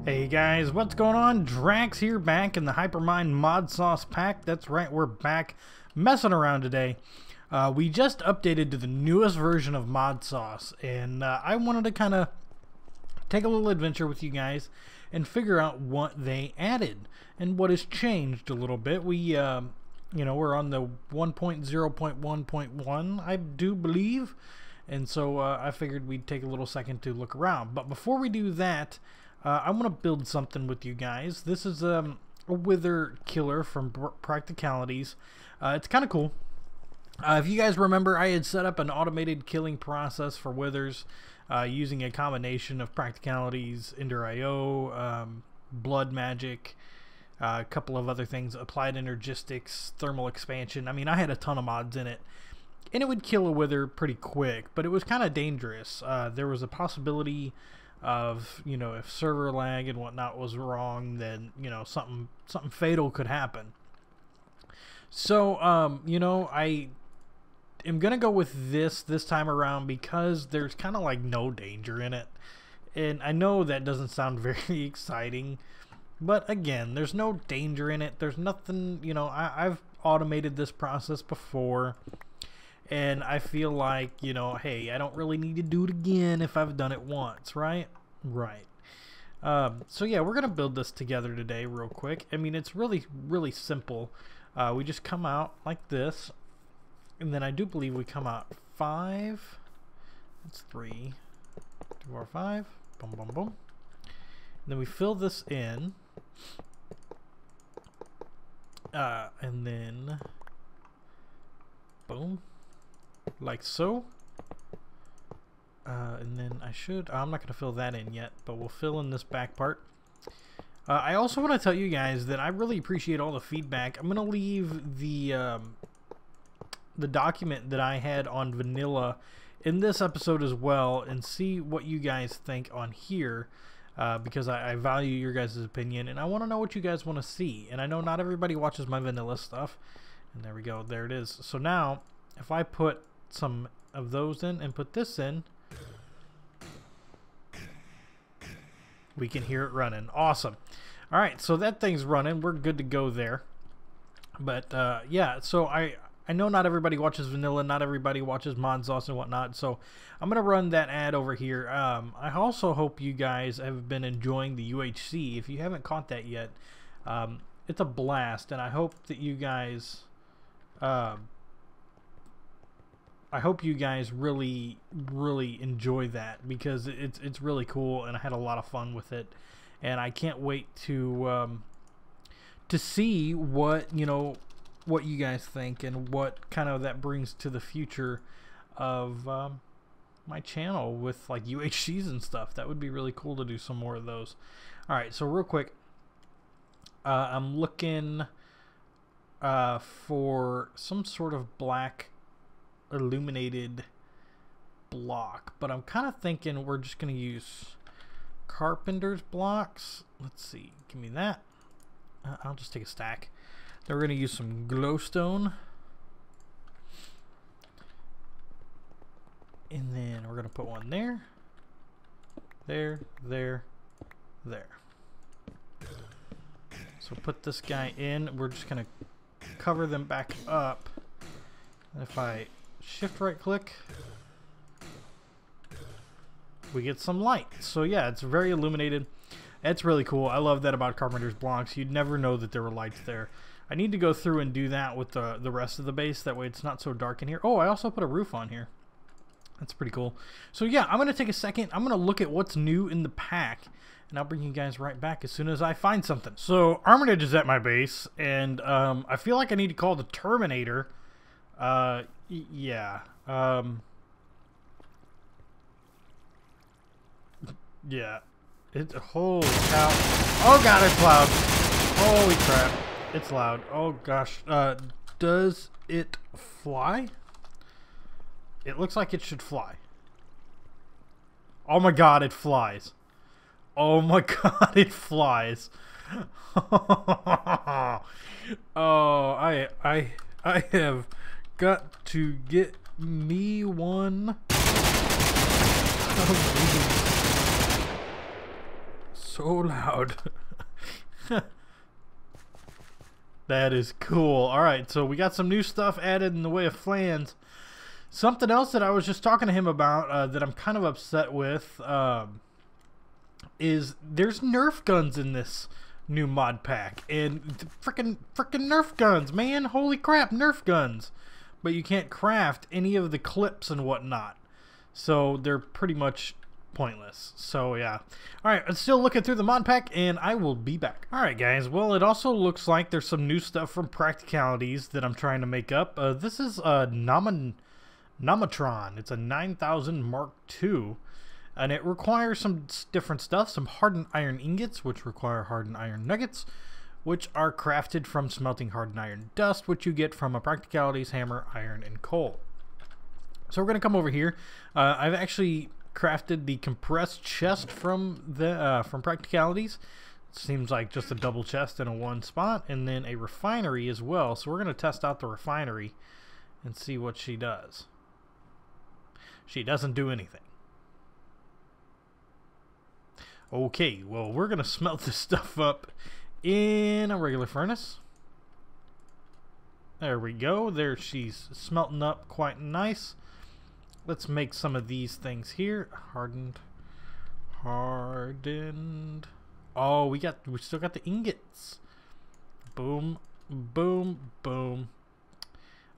Hey guys, what's going on? Drax here, back in the Hypermine Modsauce pack. That's right, we're back messing around today. We just updated to the newest version of Modsauce, and I wanted to kind of take a little adventure with you guys and figure out what they added and what has changed a little bit. We, you know, we're on the 1.0.1.1, I do believe, and so I figured we'd take a little second to look around. But before we do that, I want to build something with you guys. This is a wither killer from Practicalities. It's kind of cool. If you guys remember, I had set up an automated killing process for withers using a combination of Practicalities, Ender.io, blood magic, a couple of other things, applied energistics, thermal expansion. I mean, I had a ton of mods in it. And it would kill a wither pretty quick, but it was kind of dangerous. There was a possibility of, you know, if server lag and whatnot was wrong, then, you know, something fatal could happen. So you know, I am gonna go with this time around because there's kind of like no danger in it, and I know that doesn't sound very exciting, but again, there's no danger in it. There's nothing, you know, I've automated this process before, and I feel like, you know, hey, I don't really need to do it again if I've done it once, right? Right. So yeah, we're gonna build this together today real quick. I mean, it's really simple. We just come out like this, and then I do believe we come out 5. That's 3, 2, 4, 5. Boom, boom, boom. And then we fill this in, and then boom, like so. And then I'm not going to fill that in yet, but we'll fill in this back part. I also want to tell you guys that I really appreciate all the feedback. I'm going to leave the document that I had on vanilla in this episode as well, and see what you guys think on here, because I value your guys' opinion, and I want to know what you guys want to see. And I know not everybody watches my vanilla stuff. And there we go, there it is. So now, if I put some of those in and put this in, we can hear it running. Awesome. Alright, so that thing's running. We're good to go there. But yeah, so I know not everybody watches vanilla, not everybody watches Modsauce and whatnot, so I'm gonna run that ad over here. I also hope you guys have been enjoying the UHC. If you haven't caught that yet, it's a blast, and I hope that you guys really enjoy that, because it's really cool, and I had a lot of fun with it, and I can't wait to see what, you know, what you guys think and what kind of that brings to the future of my channel with like UHCs and stuff. That would be really cool to do some more of those. All right, so real quick, I'm looking for some sort of black illuminated block, but I'm kind of thinking we're just going to use carpenter's blocks. Let's see, give me that. I'll just take a stack. Then we're going to use some glowstone, and then we're going to put one there, there. So put this guy in. We're just going to cover them back up. If I shift right click, we get some light. So yeah, it's very illuminated. It's really cool. I love that about carpenter's blocks. You'd never know that there were lights there. I need to go through and do that with the rest of the base. That way it's not so dark in here. Oh, I also put a roof on here. That's pretty cool. So yeah, I'm going to take a second. I'm going to look at what's new in the pack, and I'll bring you guys right back as soon as I find something. So Armitage is at my base, and I feel like I need to call the Terminator. Yeah. Yeah. Holy cow. Oh god, it's loud. Holy crap. It's loud. Oh gosh. Does it fly? It looks like it should fly. Oh my god, it flies. Oh my god, it flies. Oh, I have got to get me one. so loud. That is cool. Alright, so we got some new stuff added in the way of flans. Something else that I was just talking to him about that I'm kind of upset with is there's Nerf guns in this new mod pack. And freaking Nerf guns, man. Holy crap, Nerf guns. But you can't craft any of the clips and whatnot. So they're pretty much pointless. So yeah. Alright, I'm still looking through the mod pack and I will be back. Alright guys, well it also looks like there's some new stuff from Practicalities that I'm trying to make up. This is Nomatron. It's a 9000 Mark II. And it requires some different stuff. Some hardened iron ingots, which require hardened iron nuggets, which are crafted from smelting hardened iron dust, which you get from a Practicalities hammer, iron, and coal. So we're going to come over here. I've actually crafted the compressed chest from Practicalities. It seems like just a double chest in a one spot, and then a refinery as well. So we're going to test out the refinery and see what she does. She doesn't do anything. Okay, well we're going to smelt this stuff up in a regular furnace. There we go. There she's smelting up quite nice. Let's make some of these things here. Hardened. Oh, we still got the ingots. Boom, boom, boom.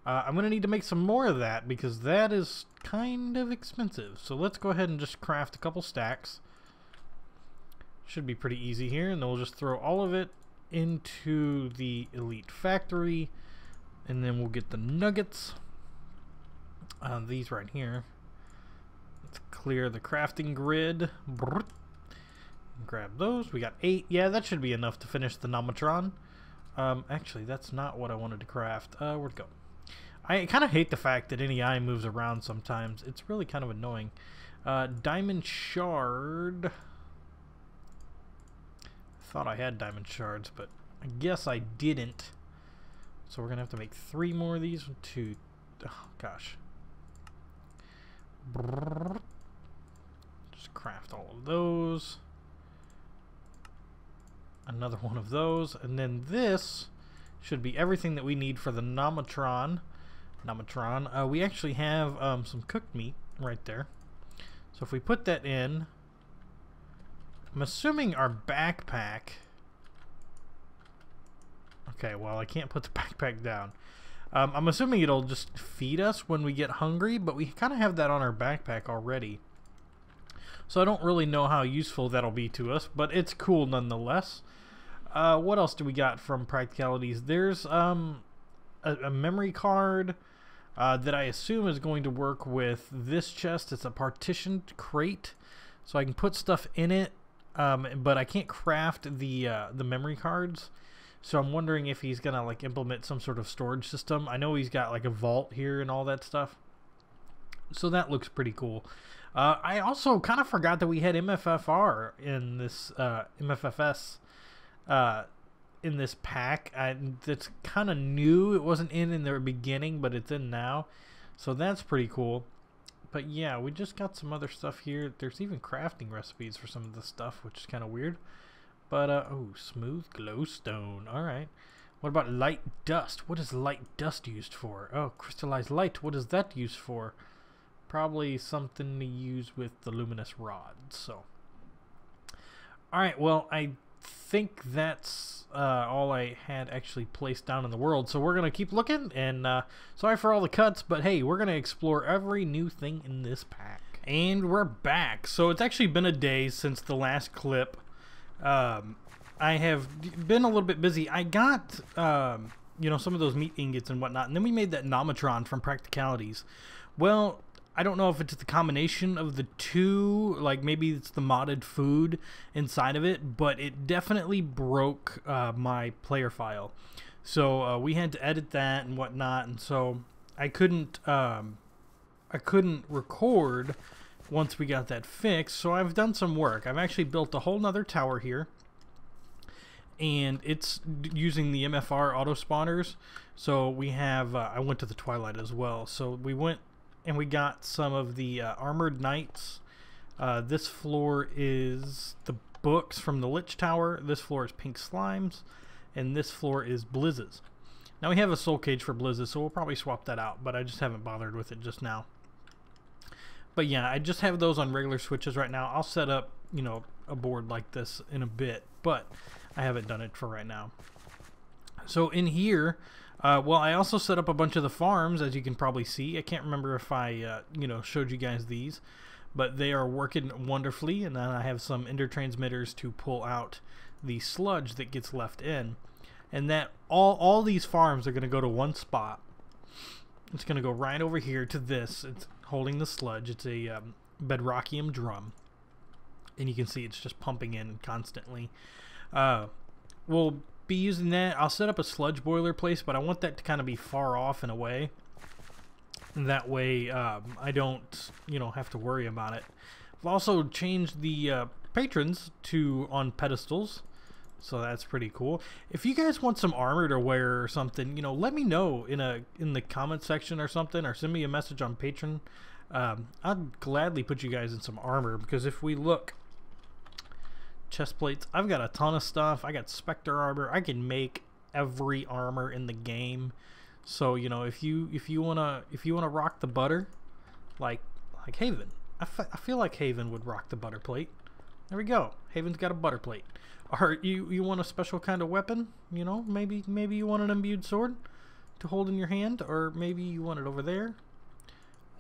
I'm gonna need to make some more of that because that is kind of expensive. So let's go ahead and just craft a couple stacks. Should be pretty easy here, and then we'll just throw all of it into the elite factory, and then we'll get the nuggets. These right here. Let's clear the crafting grid. Grab those. We got 8. Yeah, that should be enough to finish the Nomatron. Actually, that's not what I wanted to craft. Where'd it go? I kind of hate the fact that any eye moves around sometimes. It's really kind of annoying. Diamond shard. Thought I had diamond shards, but I guess I didn't. So we're gonna have to make 3 more of these. 2. Oh gosh. Just craft all of those. Another one of those, and then this should be everything that we need for the Nomatron. We actually have some cooked meat right there. So if we put that in. I'm assuming our backpack... Okay, well, I can't put the backpack down. I'm assuming it'll just feed us when we get hungry, but we kind of have that on our backpack already. So I don't really know how useful that'll be to us, but it's cool nonetheless. What else do we got from Practicalities? There's a memory card that I assume is going to work with this chest. It's a partitioned crate, so I can put stuff in it. But I can't craft the memory cards, so I'm wondering if he's gonna like implement some sort of storage system. I know he's got like a vault here and all that stuff, so that looks pretty cool. I also kind of forgot that we had MFFR in this MFFS in this pack. That's kind of new. It wasn't in the beginning, but it's in now, so that's pretty cool. But yeah, we just got some other stuff here. There's even crafting recipes for some of this stuff, which is kind of weird. But, oh, smooth glowstone. Alright. What about light dust? What is light dust used for? Oh, crystallized light. What is that used for? Probably something to use with the luminous rod. So, alright, well, I think that's all I had actually placed down in the world. So we're going to keep looking, and sorry for all the cuts, but hey, we're going to explore every new thing in this pack. And we're back. So it's actually been a day since the last clip. I have been a little bit busy. I got, you know, some of those meat ingots and whatnot, and then we made that Nomatron from Practicalities. Well, I don't know if it's the combination of the two, like maybe it's the modded food inside of it, but it definitely broke my player file. So we had to edit that and whatnot, and so I couldn't record once we got that fixed. So I've done some work. I've actually built a whole nother tower here, and it's using the MFR auto spawners. So we have I went to the Twilight as well, so we went and we got some of the armored knights. This floor is the books from the Lich Tower. This floor is pink slimes, and this floor is blizzes. Now we have a soul cage for blizzes, so we'll probably swap that out, but I just haven't bothered with it just now. But yeah, I just have those on regular switches right now. I'll set up, you know, a board like this in a bit, but I haven't done it for right now. So in here, well, I also set up a bunch of the farms, as you can probably see. I can't remember if I, you know, showed you guys these, but they are working wonderfully. And then I have some ender transmitters to pull out the sludge that gets left in. And that all these farms are going to go to one spot. It's going to go right over here to this. It's holding the sludge. It's a bedrockium drum. And you can see it's just pumping in constantly. We'll be using that. I'll set up a sludge boiler place, but I want that to kind of be far off and away. And that way I don't, you know, have to worry about it. I've also changed the patrons to on pedestals. So that's pretty cool. If you guys want some armor to wear or something, you know, let me know in the comment section or something, or send me a message on Patreon. I'd gladly put you guys in some armor, because if we look, chest plates, I've got a ton of stuff. I got Spectre armor. I can make every armor in the game. So, you know, if you wanna rock the butter, like Haven, I feel like Haven would rock the butter plate. There we go. Haven's got a butter plate. Or you want a special kind of weapon? You know, maybe you want an imbued sword to hold in your hand, or maybe you want it over there,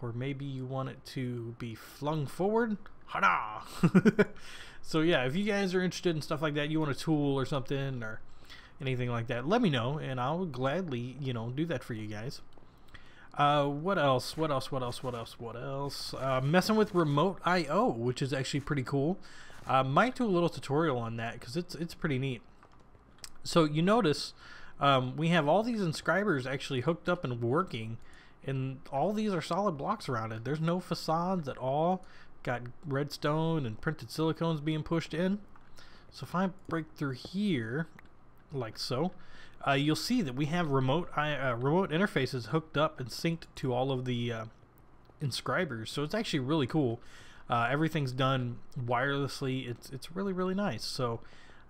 or maybe you want it to be flung forward. Hada! So yeah, if you guys are interested in stuff like that, you want a tool or something or anything like that, let me know, and I'll gladly, you know, do that for you guys. What else? Messing with remote I/O, which is actually pretty cool. Might do a little tutorial on that, because it's pretty neat. So you notice we have all these inscribers actually hooked up and working, and all these are solid blocks around it. There's no facades at all. Got redstone and printed silicones being pushed in. So if I break through here like so, you'll see that we have remote interfaces hooked up and synced to all of the inscribers. So it's actually really cool. Everything's done wirelessly. It's really nice. So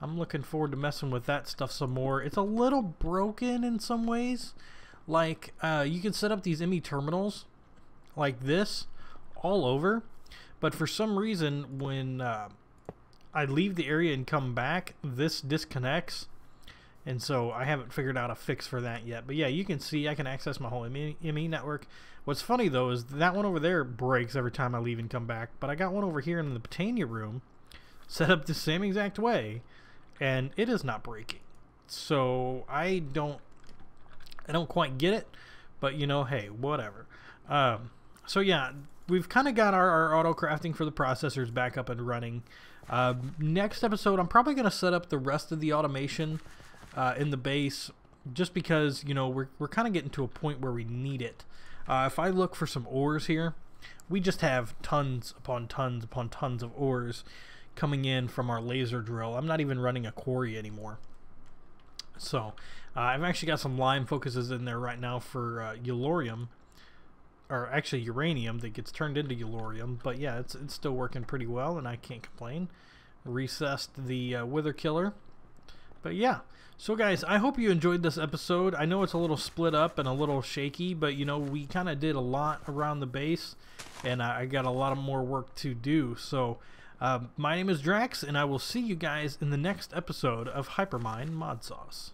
I'm looking forward to messing with that stuff some more. It's a little broken in some ways. Like you can set up these ME terminals like this all over, but for some reason when I leave the area and come back, this disconnects. And so I haven't figured out a fix for that yet. But yeah, you can see I can access my whole ME network. What's funny though is that one over there breaks every time I leave and come back. But I got one over here in the Botania room set up the same exact way, and it is not breaking. So I don't quite get it. But you know, hey, whatever. So yeah, we've kind of got our auto crafting for the processors back up and running. Next episode, I'm probably going to set up the rest of the automation in the base, just because, you know, we're kind of getting to a point where we need it. If I look for some ores here, we just have tons upon tons upon tons of ores coming in from our laser drill. I'm not even running a quarry anymore. So I've actually got some lime focuses in there right now for Yellorium, or actually uranium that gets turned into Yellorium. But yeah, it's still working pretty well, and I can't complain. Recessed the Wither Killer. But yeah, so guys, I hope you enjoyed this episode. I know it's a little split up and a little shaky, but you know, we kind of did a lot around the base, and I got a lot of more work to do. So my name is Drax, and I will see you guys in the next episode of Hypermine Modsauce.